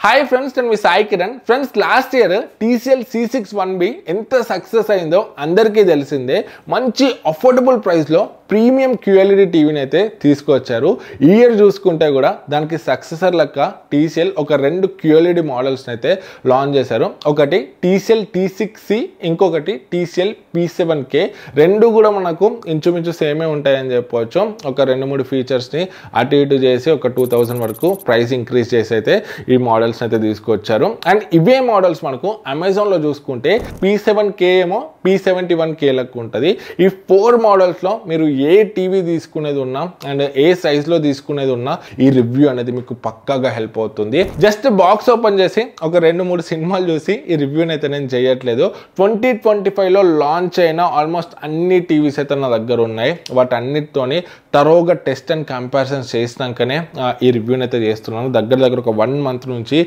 Hi friends, నేను మీ Sai Kiran. Friends last year TCL C6-1B ఎంత సక్సెస్ అయిందో అందరికీ తెలిసిందే. మంచి అఫోర్డబుల్ ప్రైస్లో ప్రీమియం QLED టీవీని అయితే తీసుకొచ్చారు. ఈ ఇయర్ చూసుకుంటే కూడా దానికి సక్సెసర్ లెక్క TCL ఒక రెండు QLED మోడల్స్ని అయితే లాంచ్ చేశారు. ఒకటి TCL T6C, ఇంకొకటి TCL P7K. రెండు కూడా మనకు ఇంచుమించు సేమే ఉంటాయని చెప్పవచ్చు. ఒక రెండు మూడు ఫీచర్స్ని అటు ఇటు చేసి ఒక 2000 వరకు ప్రైస్ ఇంక్రీజ్ చేసి అయితే ఈ మోడల్స్ అయితే తీసుకొచ్చారు. అండ్ ఇవే మోడల్స్ మనకు అమెజాన్లో చూసుకుంటే P7K ఏమో P71K లకు ఉంటుంది. ఈ 4 మోడల్స్లో మీరు ఏ టీవీ తీసుకునేది ఉన్నా అండ్ ఏ సైజ్లో తీసుకునేది ఉన్నా ఈ రివ్యూ అనేది మీకు పక్కాగా హెల్ప్ అవుతుంది. జస్ట్ బాక్స్ ఓపెన్ చేసి ఒక 2-3 సినిమాలు చూసి ఈ రివ్యూని అయితే నేను చేయట్లేదు. 2025లో లాంచ్ అయిన ఆల్మోస్ట్ అన్ని టీవీస్ అయితే నా దగ్గర ఉన్నాయి. వాటన్నిటితోని తరోగా టెస్ట్ అండ్ కంపారిజన్ చేసినాకనే ఈ రివ్యూని అయితే చేస్తున్నాను. దగ్గర ఒక 1 మంత్ నుంచి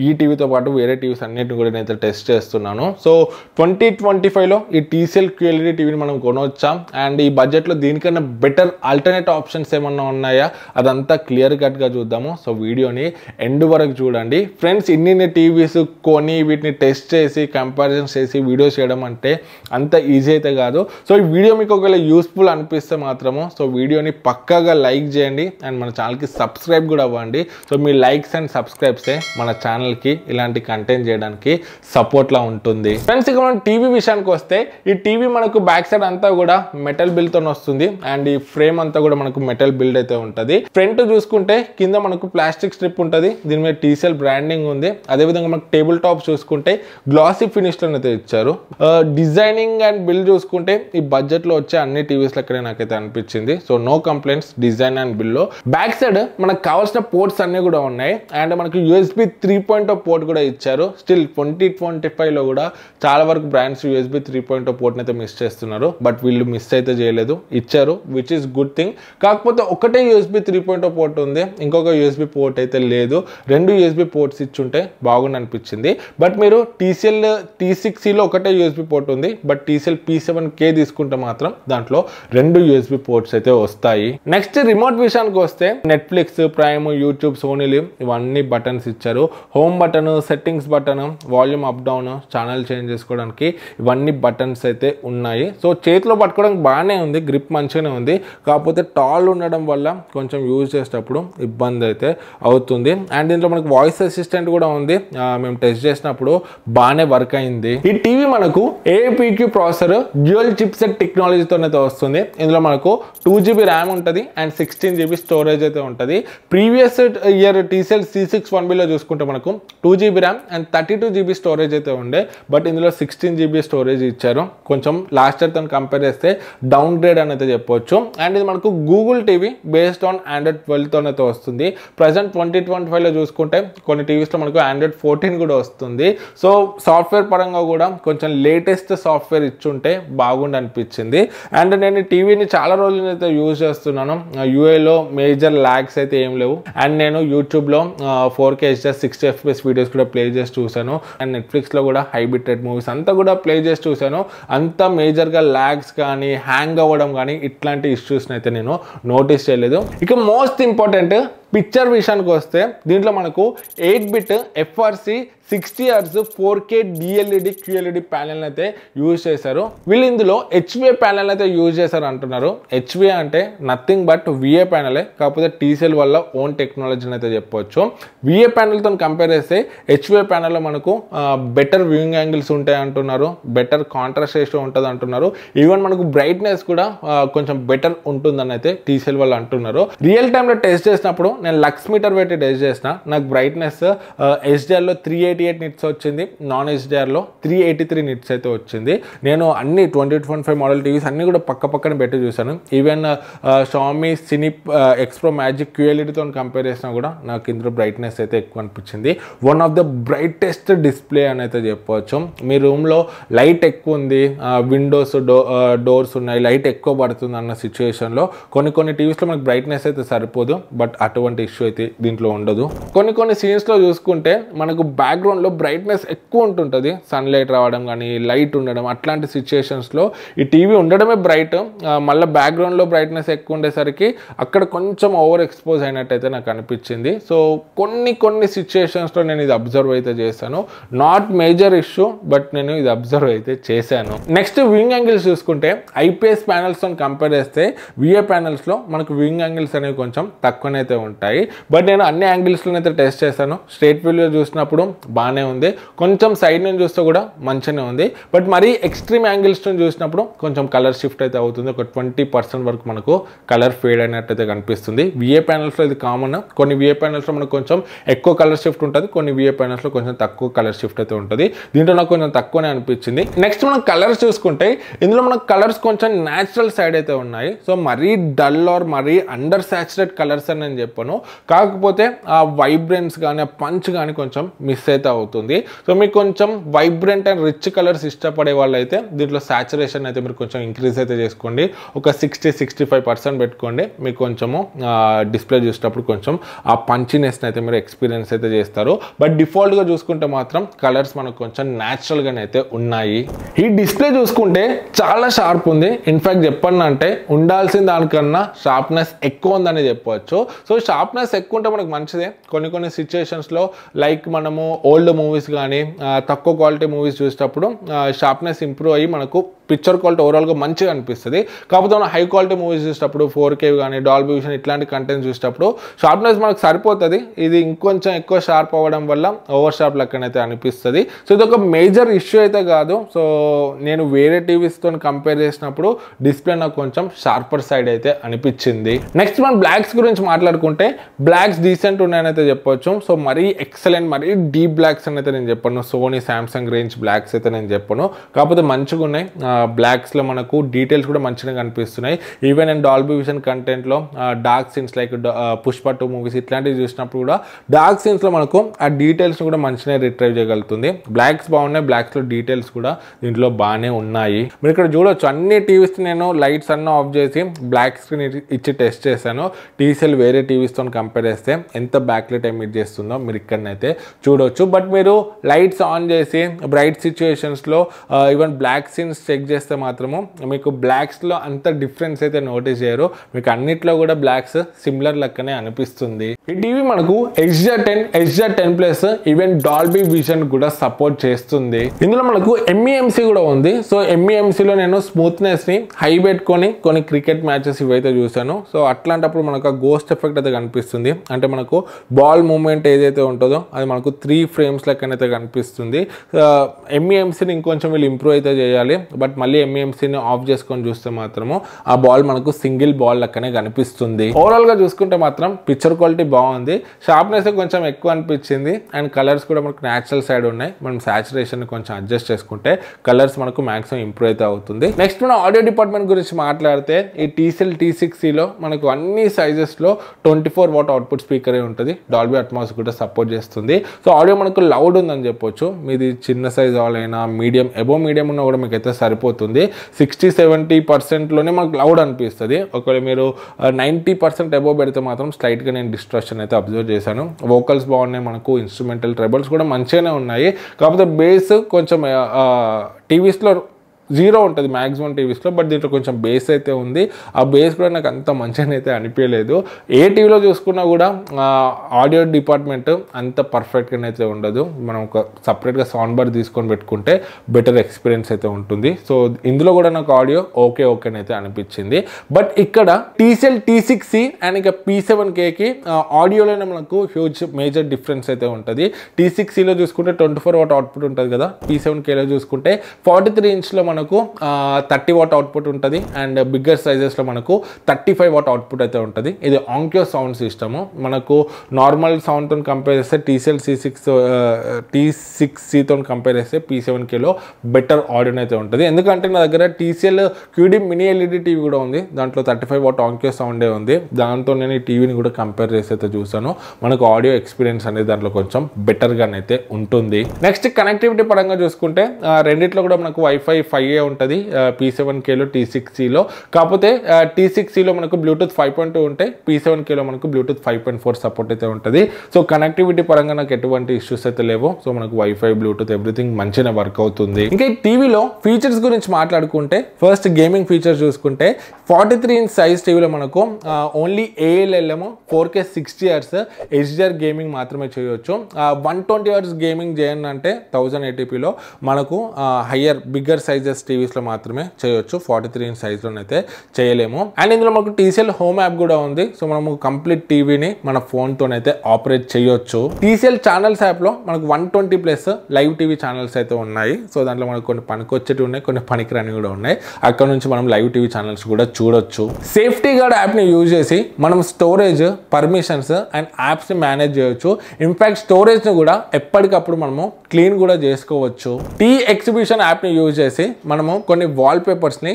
ఈ టీవీతో పాటు వేరే టీవీస్ అన్నిటిని కూడా నేనైతే టెస్ట్ చేస్తున్నాను. సో 2025లో ఈ TCL QLED టీవీని మనం కొనవచ్చా అండ్ ఈ బడ్జెట్లో దీనికన్నా బెటర్ ఆల్టర్నేట్ ఆప్షన్స్ ఏమన్నా ఉన్నాయా అదంతా క్లియర్ కట్గా చూద్దాము. సో వీడియోని ఎండ్ వరకు చూడండి ఫ్రెండ్స్. ఇన్ని టీవీస్ కొని వీటిని టెస్ట్ చేసి కంపారిజన్ చేసి వీడియోస్ చేయడం అంటే అంత ఈజీ అయితే కాదు. సో ఈ వీడియో మీకు ఒకవేళ యూస్ఫుల్ అనిపిస్తే మాత్రము సో వీడియోని పక్కాగా లైక్ చేయండి అండ్ మన ఛానల్కి సబ్స్క్రైబ్ కూడా అవ్వండి. సో మీ లైక్స్ అండ్ సబ్స్క్రైబ్సే మన ఛానల్కి ఇలాంటి కంటెంట్ చేయడానికి సపోర్ట్లా ఉంటుంది. ఫ్రెండ్స్ ఇక మనం టీవీ విషయానికి వస్తే ఈ టీవీ మనకు బ్యాక్ సైడ్ అంతా కూడా మెటల్ బిల్డ్తో వస్తుంది అండ్ ఈ ఫ్రేమ్ అంతా కూడా మనకు మెటల్ బిల్డ్ అయితే ఉంటుంది. ఫ్రంట్ చూసుకుంటే కింద మనకు ప్లాస్టిక్ స్ట్రిప్ ఉంటుంది, దీని మీద TCL బ్రాండింగ్ ఉంది. అదేవిధంగా మనకు టేబుల్ టాప్ చూసుకుంటే గ్లాసీ ఫినిష్లో అయితే ఇచ్చారు. డిజైనింగ్ అండ్ బిల్డ్ చూసుకుంటే ఈ బడ్జెట్లో వచ్చే అన్ని టీవీస్ లెక్కనే నాకైతే అనిపించింది. So no complaints design and బిల్లో. బ్యాక్ సైడ్ మనకు కావాల్సిన పోర్ట్స్ అన్ని కూడా ఉన్నాయి అండ్ మనకు USB 3.0 పోర్ట్ కూడా ఇచ్చారు. స్టిల్ 2025లో కూడా చాలా వరకు బ్రాండ్స్ USB 3.0 పోర్ట్ని అయితే మిస్ చేస్తున్నారు. బట్ వీళ్ళు మిస్ అయితే చేయలేదు, ఇచ్చారు, విచ్ ఈస్ గుడ్ థింగ్. కాకపోతే ఒకటే USB 3.0 పోర్ట్ ఉంది, ఇంకొక USB పోర్ట్ అయితే లేదు. రెండు USB పోర్ట్స్ ఇచ్చుంటే బాగుంది అనిపించింది. బట్ మీరు TCL T6Cలో ఒకటే USB పోర్ట్ ఉంది, బట్ TCL P7K తీసుకుంటే మాత్రం దాంట్లో రెండు USB పోర్ట్స్ అయితే వస్తాయి. నెక్స్ట్ రిమోట్ విషయానికి వస్తే Netflix, Prime, YouTube, Sony LIV ఇవన్నీ బటన్స్ ఇచ్చారు. Home button, settings button, volume up down, channel change చేసుకోవడానికి ఇవన్నీ బటన్స్ అయితే ఉన్నాయి. సో చేతిలో పట్టుకోవడానికి బాగానే ఉంది, గ్రిప్ మంచిగానే ఉంది. కాకపోతే టాల్ ఉండడం వల్ల కొంచెం యూజ్ చేసేటప్పుడు ఇబ్బంది అయితే అవుతుంది. అండ్ దీంట్లో మనకు వాయిస్ అసిస్టెంట్ కూడా ఉంది, మేము టెస్ట్ చేసినప్పుడు బాగానే వర్క్ అయింది. ఈ టీవీ మనకు APQ ప్రాసెసర్ డ్యూయల్ చిప్సెట్ టెక్నాలజీతో అయితే వస్తుంది. ఇందులో మనకు 2GB ర్యామ్ ఉంటుంది అండ్ 16GB స్టోరేజ్ అయితే ఉంటుంది. ప్రీవియస్ ఇయర్ TCL C6-1Bలో చూసుకుంటే మనకు 2GB RAM and 32GB storage అయితే ఉండే, బట్ ఇందులో 16GB స్టోరేజ్ ఇచ్చారు. కొంచెం లాస్ట్ ఇయర్తో కంపేర్ చేస్తే డౌన్ గ్రేడ్ అని అయితే చెప్పవచ్చు. అండ్ ఇది మనకు Google TV based on Android 12తో అయితే వస్తుంది. ప్రజెంట్ 2025లో చూసుకుంటే కొన్ని టీవీస్లో మనకు Android 14 కూడా వస్తుంది. సో సాఫ్ట్వేర్ పరంగా కూడా కొంచెం లేటెస్ట్ సాఫ్ట్వేర్ ఇచ్చుంటే బాగుండి అనిపించింది. అండ్ నేను టీవీని చాలా రోజులు అయితే యూజ్ చేస్తున్నాను. UIలో మేజర్ ల్యాగ్స్ అయితే ఏం లేవు. అండ్ నేను యూట్యూబ్లో 4K HDR 60 FPS వీడియోస్ కూడా ప్లే చేసి చూశాను. అండ్ నెట్ఫ్లిక్స్లో కూడా హై బిట్ రేట్ మూవీస్ అంతా కూడా ప్లే చేసి చూశాను. అంత మేజర్గా ల్యాగ్స్ కానీ హ్యాంగ్ అవ్వడం కానీ ఇట్లాంటి ఇష్యూస్ని అయితే నేను నోటీస్ చేయలేదు. ఇక మోస్ట్ ఇంపార్టెంట్ పిక్చర్ విషయానికి వస్తే దీంట్లో మనకు 8-bit FRC 60Hz 4K DLED QLED panel అయితే యూజ్ చేశారు. వీళ్ళు ఇందులో HVA ప్యానెల్ అయితే యూజ్ చేశారు అంటున్నారు. HVA అంటే నథింగ్ బట్ VA ప్యానెలే, కాకపోతే TCL వల్ల ఓన్ టెక్నాలజీని అయితే చెప్పవచ్చు. VA ప్యానెల్తో కంపేర్ చేస్తే HVA ప్యానెల్లో మనకు బెటర్ వ్యూయింగ్ యాంగిల్స్ ఉంటాయి అంటున్నారు, బెటర్ కాంట్రాస్ట్ రేషియో ఉంటుంది అంటున్నారు. ఈవెన్ మనకు బ్రైట్నెస్ కూడా కొంచెం బెటర్ ఉంటుందని అయితే TCL వాళ్ళు అంటున్నారు. రియల్ టైంలో టెస్ట్ చేసినప్పుడు నేను లక్స్ మీటర్ పెట్టి టెస్ట్ చేసిన, నాకు బ్రైట్నెస్ HDRలో 388 నిట్స్ వచ్చింది, నాన్ HDRలో 383 నిట్స్ అయితే వచ్చింది. నేను అన్ని 2025 మోడల్ టీవీస్ అన్ని కూడా పక్కన పెట్టి చూశాను. ఈవెన్ షామీ సినీ ఎక్స్ప్రో మ్యాజిక్ QLEDతో కంపేర్ చేసినా కూడా నాకు ఇందులో బ్రైట్నెస్ అయితే ఎక్కువ అనిపించింది. One of the brightest display అని అయితే చెప్పవచ్చు. మీ రూమ్లో లైట్ ఎక్కువ ఉంది, విండోస్ డోర్స్ ఉన్నాయి, లైట్ ఎక్కువ పడుతుంది అన్న సిచ్యువేషన్లో కొన్ని టీవీస్లో మనకు బ్రైట్నెస్ అయితే సరిపోదు. బట్ అటువంటి ఎటువంటి ఇష్యూ అయితే దీంట్లో ఉండదు. కొన్ని సీన్స్లో చూసుకుంటే మనకు బ్యాక్గ్రౌండ్లో బ్రైట్నెస్ ఎక్కువ ఉంటుంటుంది, సన్లైట్ రావడం కానీ లైట్ ఉండడం, అట్లాంటి సిచ్యుయేషన్స్లో ఈ టీవీ ఉండడమే బ్రైట్, మళ్ళీ బ్యాక్గ్రౌండ్లో బ్రైట్నెస్ ఎక్కువ ఉండేసరికి అక్కడ కొంచెం ఓవర్ ఎక్స్పోజ్ అయినట్టయితే నాకు అనిపించింది. సో కొన్ని సిచ్యుయేషన్స్లో నేను ఇది అబ్జర్వ్ అయితే చేశాను. నాట్ మేజర్ ఇష్యూ, బట్ నేను ఇది అబ్జర్వ్ అయితే చేశాను. నెక్స్ట్ వ్యూయింగ్ యాంగిల్స్ చూసుకుంటే ఐపీఎస్ ప్యానల్స్తో కంపేర్ చేస్తే విఏ ప్యానల్స్లో మనకు వ్యూయింగ్ యాంగిల్స్ అనేవి కొంచెం తక్కువనైతే ఉంటాయి. బట్ నేను అన్ని యాంగిల్స్లో అయితే టెస్ట్ చేశాను. స్ట్రేట్ వ్యూలో చూసినప్పుడు బాగానే ఉంది, కొంచెం సైడ్ నుంచి చూస్తే కూడా మంచిగానే ఉంది. బట్ మరీ ఎక్స్ట్రీమ్ యాంగిల్స్ నుంచి చూసినప్పుడు కొంచెం కలర్ షిఫ్ట్ అయితే అవుతుంది. ఒక 20% వరకు మనకు కలర్ ఫేడ్ అయినట్టయితే కనిపిస్తుంది. విఏ ప్యానల్స్లో ఇది కామన్. కొన్ని విఏ ప్యానల్స్లో మనకు కొంచెం ఎక్కువ కలర్ షిఫ్ట్ ఉంటుంది, కొన్ని విఏ ప్యానల్స్లో కొంచెం తక్కువ కలర్ షిఫ్ట్ అయితే ఉంటుంది. దీంట్లో నాకు కొంచెం తక్కువనే అనిపించింది. నెక్స్ట్ మనం కలర్స్ చూసుకుంటే ఇందులో మనకు కలర్స్ కొంచెం న్యాచురల్ సైడ్ అయితే ఉన్నాయి. సో మరీ డల్ ఆర్ మరీ అండర్ సాచురేట్ కలర్స్ అని నేను చెప్పాను. కాకపోతే ఆ వైబ్రెన్స్ కానీ ఆ పంచ్ కానీ కొంచెం మిస్ అయితే అవుతుంది. సో మీకు కొంచెం వైబ్రెంట్ అండ్ రిచ్ కలర్స్ ఇష్టపడే వాళ్ళు అయితే దీంట్లో సాచురేషన్ అయితే మీరు కొంచెం ఇంక్రీజ్ అయితే చేసుకోండి. ఒక 60-65% పెట్టుకోండి. మీకు కొంచెము డిస్ప్లే చూసేటప్పుడు కొంచెం ఆ పంచినెస్ని అయితే మీరు ఎక్స్పీరియన్స్ అయితే చేస్తారు. బట్ డిఫాల్ట్గా చూసుకుంటే మాత్రం కలర్స్ మనకు కొంచెం న్యాచురల్గానే అయితే ఉన్నాయి. ఈ డిస్ప్లే చూసుకుంటే చాలా షార్ప్ ఉంది. ఇన్ఫ్యాక్ట్ చెప్పండి అంటే ఉండాల్సిన దానికన్నా షార్ప్నెస్ ఎక్కువ ఉందని చెప్పవచ్చు. సో షార్ప్నెస్ ఎక్కువ ఉంటే మనకు మంచిదే. కొన్ని సిచ్యుయేషన్స్లో లైక్ మనము ఓల్డ్ మూవీస్ కానీ తక్కువ క్వాలిటీ మూవీస్ చూసేటప్పుడు షార్ప్నెస్ ఇంప్రూవ్ అయ్యి మనకు పిక్చర్ క్వాలిటీ ఓవరాల్గా మంచిగా అనిపిస్తుంది. కాకపోతే మనం హై క్వాలిటీ మూవీస్ చూసేటప్పుడు 4K కానీ డాల్బీ విజన్ ఇట్లాంటి కంటెంట్ చూసేటప్పుడు షార్ప్నెస్ మనకు సరిపోతుంది. ఇది ఇంకొంచెం ఎక్కువ షార్ప్ అవ్వడం వల్ల ఓవర్ షార్ప్ లెక్కనైతే అనిపిస్తుంది. సో ఇది ఒక మేజర్ ఇష్యూ అయితే కాదు. సో నేను వేరే టీవీస్తో కంపేర్ చేసినప్పుడు డిస్ప్లే నాకు కొంచెం షార్పర్ సైడ్ అయితే అనిపించింది. నెక్స్ట్ మనం బ్లాక్స్ గురించి మాట్లాడుకుంటే బ్లాక్స్ డీసెంట్ ఉన్నాయని అయితే చెప్పొచ్చు. సో మరీ ఎక్సలెంట్ మరీ డీప్ బ్లాక్స్ అని అయితే నేను చెప్పను. సోనీ సామ్సంగ్ రేంజ్ బ్లాక్స్ అయితే నేను చెప్పను. కాకపోతే మంచిగా ఉన్నాయి. బ్లాక్స్లో మనకు డీటెయిల్స్ కూడా మంచిగా కనిపిస్తున్నాయి. ఈవెన్ అండ్ డాల్బీ విజన్ కంటెంట్లో dark scenes like Pushpa 2 movies ఇట్లాంటివి చూసినప్పుడు కూడా డార్క్ సీన్స్లో మనకు ఆ డీటెయిల్స్ కూడా మంచిగా రిట్రైవ్ చేయగలుగుతుంది. బ్లాక్స్ బాగున్నాయి, బ్లాక్స్లో డీటెయిల్స్ కూడా దీంట్లో బాగానే ఉన్నాయి. మీరు ఇక్కడ చూడొచ్చు అన్ని టీవీస్ నేను లైట్స్ అన్నీ ఆఫ్ చేసి బ్లాక్ స్క్రీన్ ఇచ్చి టెస్ట్ చేశాను. టీసీఎల్ వేరే టీవీస్తో కంపేర్ చేస్తే ఎంత బ్యాక్ లైట్ ఎమిట్ చేస్తుందో మీరు ఇక్కడనైతే చూడవచ్చు. బట్ మీరు లైట్స్ ఆన్ చేసి బ్రైట్ సిచ్యుయేషన్స్లో ఈవెన్ బ్లాక్ సీన్స్ చెక్ చేస్తే మాత్రము మీకు బ్లాక్స్లో అంత డిఫరెన్స్ అయితే నోటీస్ చేయరు. మీకు అన్నిట్లో కూడా బ్లాక్స్ సిమిలర్ లెక్కనే అనిపిస్తుంది. ఈ టీవీ మనకు HDR10+ ఈవెన్ డాల్బీ విజన్ కూడా సపోర్ట్ చేస్తుంది. ఇందులో మనకు MEMC కూడా ఉంది. సో MEMCలో నేను స్మూత్నెస్ని హై పెట్టుకొని కొన్ని క్రికెట్ మ్యాచెస్ ఇవైతే చూసాను. సో అట్లాంటప్పుడు మనకు ఆ గోస్ట్ ఎఫెక్ట్ అయితే కనిపిస్తుంది. అంటే మనకు బాల్ మూవ్మెంట్ ఏదైతే ఉంటుందో అది మనకు 3 frames లెక్కనైతే కనిపిస్తుంది. MEMCని ఇంకొంచెం వీళ్ళు ఇంప్రూవ్ అయితే చేయాలి. బట్ మళ్ళీ MEMCని ఆఫ్ చేసుకొని చూస్తే మాత్రము ఆ బాల్ మనకు సింగిల్ బాల్ లెక్కనే కనిపిస్తుంది. ఓవరాల్గా చూసుకుంటే మాత్రం పిక్చర్ క్వాలిటీ బాగుంది. షార్ప్నెస్ కొంచెం ఎక్కువ అనిపించింది. అండ్ కలర్స్ కూడా మనకు న్యాచురల్ సైడ్ ఉన్నాయి. మనం సాచురేషన్ కొంచెం అడ్జస్ట్ చేసుకుంటే కలర్స్ మనకు మాక్సిమం ఇంప్రూవ్ అయితే అవుతుంది. నెక్స్ట్ మనం ఆడియో డిపార్ట్మెంట్ గురించి మాట్లాడితే ఈ TCL T6Cలో మనకు అన్ని సైజెస్లో 24 watt అవుట్పుట్ స్పీకరే ఉంటుంది. డాల్బీ అట్మాస్ కూడా సపోర్ట్ చేస్తుంది. సో ఆడియో మనకు లౌడ్ ఉందని చెప్పొచ్చు. మీది చిన్న సైజ్ అయినా మీడియం అబోవ్ మీడియం ఉన్నా కూడా మీకు అయితే సరిపోతుంది. 60-70%లోనే మనకు లౌడ్ అనిపిస్తుంది. ఒకవేళ మీరు 90% అబోవ్ పెడితే మాత్రం స్లైట్గా నేను డిస్ట్రాక్షన్ అయితే అబ్జర్వ్ చేశాను. వోకల్స్ బాగున్నాయి, మనకు ఇన్స్ట్రుమెంటల్ ట్రెబుల్స్ కూడా మంచిగానే ఉన్నాయి. కాకపోతే బేస్ కొంచెం టీవీస్లో 0 ఉంటుంది మ్యాక్సిమం టీవీస్లో. బట్ దీంట్లో కొంచెం బేస్ అయితే ఉంది. ఆ బేస్ కూడా నాకు అంత మంచిగా అయితే అనిపించలేదు. ఏ టీవీలో చూసుకున్నా కూడా ఆడియో డిపార్ట్మెంట్ అంత పర్ఫెక్ట్గా అయితే ఉండదు. మనం ఒక సపరేట్గా సౌండ్ బార్ తీసుకొని పెట్టుకుంటే బెటర్ ఎక్స్పీరియన్స్ అయితే ఉంటుంది. సో ఇందులో కూడా నాకు ఆడియో ఓకేనైతే అనిపించింది. బట్ ఇక్కడ TCL T6C అండ్ ఇక P7Kకి ఆడియోలోనే మనకు హ్యూజ్ మేజర్ డిఫరెన్స్ అయితే ఉంటుంది. T6Cలో చూసుకుంటే 24 watt అవుట్పుట్ ఉంటుంది కదా. P7Kలో చూసుకుంటే 43 inchలో మనకు 30 watt అవుట్పుట్ ఉంటుంది. అండ్ బిగ్గర్ సైజెస్లో మనకు 35 watt అవుట్పుట్ అయితే ఉంటుంది. ఇది ఆంక్యో సౌండ్ సిస్టమ్. మనకు నార్మల్ సౌండ్తో కంపేర్ చేస్తే T6Cతో కంపేర్ చేస్తే P7Kలో బెటర్ ఆడియో అయితే ఉంటుంది. ఎందుకంటే నా దగ్గర TCL QD mini LED TV కూడా ఉంది. దాంట్లో 35 watt ఆంక్యో సౌండే ఉంది. దాంతో నేను ఈ టీవీని కూడా కంపేర్ చేసి అయితే చూసాను. మనకు ఆడియో ఎక్స్పీరియన్స్ అనేది దాంట్లో కొంచెం బెటర్గానైతే ఉంటుంది. నెక్స్ట్ కనెక్టివిటీ పరంగా చూసుకుంటే రెండిట్లో కూడా మనకు Wi-Fi 5 హైయే ఉంటుంది P7Kలో T6Cలో. కాకపోతే T6Cలో మనకు బ్లూటూత్ 5.2 ఉంటే P7Kలో మనకు బ్లూటూత్ 5.4 సపోర్ట్ అయితే ఉంటుంది. సో కనెక్టివిటీ పరంగా నాకు ఎటువంటి ఇష్యూస్ అయితే లేవు. సో మనకు వైఫై బ్లూటూత్ ఎవ్రీథింగ్ మంచిగా వర్క్ అవుతుంది. ఇంకా ఈ టీవీలో ఫీచర్స్ గురించి మాట్లాడుకుంటే ఫస్ట్ గేమింగ్ ఫీచర్స్ చూసుకుంటే 43 ఇంచ్ సైజ్ టీవీలో మనకు only ALLM 4K 60 Hz HDR gaming మాత్రమే చేయొచ్చు. 120 Hz గేమింగ్ చేయండి అంటే 1080pలో మనకు హయ్యర్ బిగ్గర్ సైజెస్ టీవీస్లో మాత్రమే చేయొచ్చు. 43 ఇంచ్ సైజ్లోనైతే చేయలేము. అండ్ ఇందులో మనకు TCL హోమ్ యాప్ కూడా ఉంది. సో మనము కంప్లీట్ టీవీని మన ఫోన్తోనైతే ఆపరేట్ చేయొచ్చు. TCL ఛానల్స్ యాప్లో మనకు 120+ లైవ్ టీవీ ఛానల్స్ అయితే ఉన్నాయి. సో దాంట్లో మనకు కొన్ని పనికొచ్చేవి ఉన్నాయి, కొన్ని పనికిరాని కూడా ఉన్నాయి. అక్కడ నుంచి మనం లైవ్ టీవీ ఛానల్స్ కూడా చూడొచ్చు. సేఫ్టీ గార్డ్ యాప్ని యూజ్ చేసి మనం స్టోరేజ్, పర్మిషన్స్ అండ్ యాప్స్ని మేనేజ్ చేయొచ్చు. ఇన్ఫాక్ట్ స్టోరేజ్ని కూడా ఎప్పటికప్పుడు మనము క్లీన్ కూడా చేసుకోవచ్చు. టీ ఎగ్జిబిషన్ యాప్ని యూజ్ చేసి మనము కొన్ని వాల్ పేపర్స్ని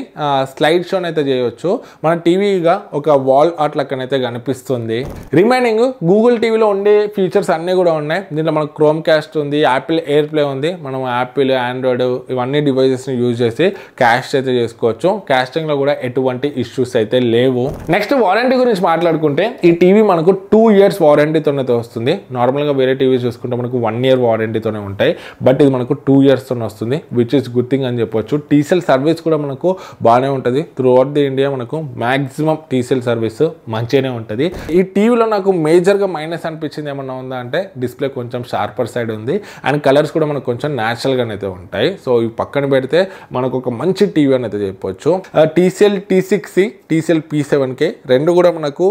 స్లైడ్ షోని అయితే చేయొచ్చు. మన టీవీగా ఒక వాల్ ఆర్ట్ లెక్కనైతే కనిపిస్తుంది. రిమైనింగ్ గూగుల్ టీవీలో ఉండే ఫీచర్స్ అన్నీ కూడా ఉన్నాయి. దీంట్లో మనకు క్రోమ్ కాస్ట్ ఉంది, యాపిల్ ఎయిర్ ప్లే ఉంది. మనం యాపిల్, ఆండ్రాయిడ్ ఇవన్నీ డివైజెస్ని యూజ్ చేసి క్యాస్ట్ అయితే చేసుకోవచ్చు. క్యాస్టింగ్లో కూడా ఎటువంటి ఇష్యూస్ అయితే లేవు. నెక్స్ట్ వారంటీ గురించి మాట్లాడుకుంటే ఈ టీవీ మనకు 2 years వారంటీతోనే వస్తుంది. నార్మల్గా వేరే టీవీ చూసుకుంటే మనకు 1 year వారంటీతోనే ఉంటాయి. బట్ ఇది మనకు 2 yearsతో వస్తుంది, విచ్ ఇస్ గుడ్ థింగ్ అని చెప్పొచ్చు. TCL సర్వీస్ కూడా మనకు బాగానే ఉంటుంది. త్రూ అవుట్ ది ఇండియా మనకు మ్యాక్సిమం TCL సర్వీస్ మంచిగానే ఉంటుంది. ఈ టీవీలో నాకు మేజర్గా మైనస్ అనిపించింది ఏమన్నా ఉందా అంటే డిస్ప్లే కొంచెం షార్పర్ సైడ్ ఉంది. అండ్ కలర్స్ కూడా మనకు కొంచెం న్యాచురల్గానైతే ఉంటాయి. సో ఇవి పక్కన పెడితే మనకు ఒక మంచి టీవీ అని అయితే చెప్పొచ్చు. TCL T6C, TCL P7K రెండు కూడా మనకు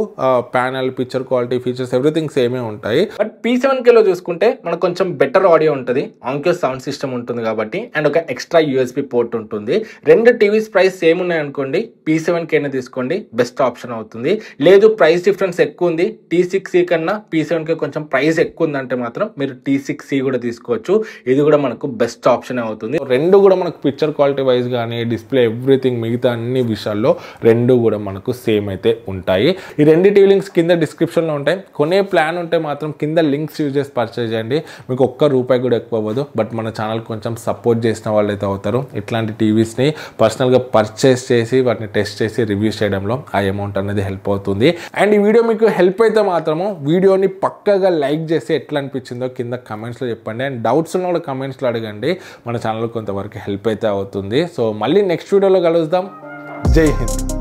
panel, picture quality, features everything సేమే ఉంటాయి. బట్ P7Kలో చూసుకుంటే మనకు కొంచెం బెటర్ ఆడియో ఉంటుంది, ఆంక్యో సౌండ్ సిస్టమ్ ఉంటుంది కాబట్టి, అండ్ ఒక ఎక్స్ట్రా USB పోర్ట్ ఉంటుంది. రెండు టీవీస్ ప్రైస్ సేమ్ ఉన్నాయి అనుకోండి, P7Kనే తీసుకోండి, బెస్ట్ ఆప్షన్ అవుతుంది. లేదు ప్రైస్ డిఫరెన్స్ ఎక్కువ ఉంది, T6C కన్నా P7K కొంచెం ప్రైస్ ఎక్కువ ఉందంటే మాత్రం మీరు T6C కూడా తీసుకోవచ్చు. ఇది కూడా మనకు బెస్ట్ ఆప్షన్ అవుతుంది. రెండు కూడా మనకు పిక్చర్ క్వాలిటీ వైజ్ కానీ, డిస్ప్లే ఎవ్రీథింగ్ మిగతా అన్ని విషయాల్లో రెండు కూడా మనకు సేమ్ అయితే ఉంటాయి. ఈ రెండు టీవీ లింక్స్ కింద డిస్క్రిప్షన్లో ఉంటాయి. కొనే ప్లాన్ ఉంటే మాత్రం కింద లింక్స్ యూజ్ చేసి పర్చేజ్ చేయండి. మీకు ₹1 కూడా ఎక్కువ అవ్వదు. బట్ మన ఛానల్ కొంచెం సపోర్ట్ చేసిన వాళ్ళు అయితే అవుతారు. ఇట్లాంటి టీవీస్ని పర్సనల్గా పర్చేస్ చేసి వాటిని టెస్ట్ చేసి రివ్యూస్ చేయడంలో ఆ అమౌంట్ అనేది హెల్ప్ అవుతుంది. అండ్ ఈ వీడియో మీకు హెల్ప్ అయితే మాత్రము వీడియోని పక్కగా లైక్ చేసి ఎట్లా అనిపించిందో కింద కమెంట్స్లో చెప్పండి. అండ్ డౌట్స్ ఉన్న కూడా కమెంట్స్లో అడగండి. మన ఛానల్ కొంతవరకు హెల్ప్ అయితే అవుతుంది. సో మళ్ళీ నెక్స్ట్ వీడియోలో కలుద్దాం. జై హింద్.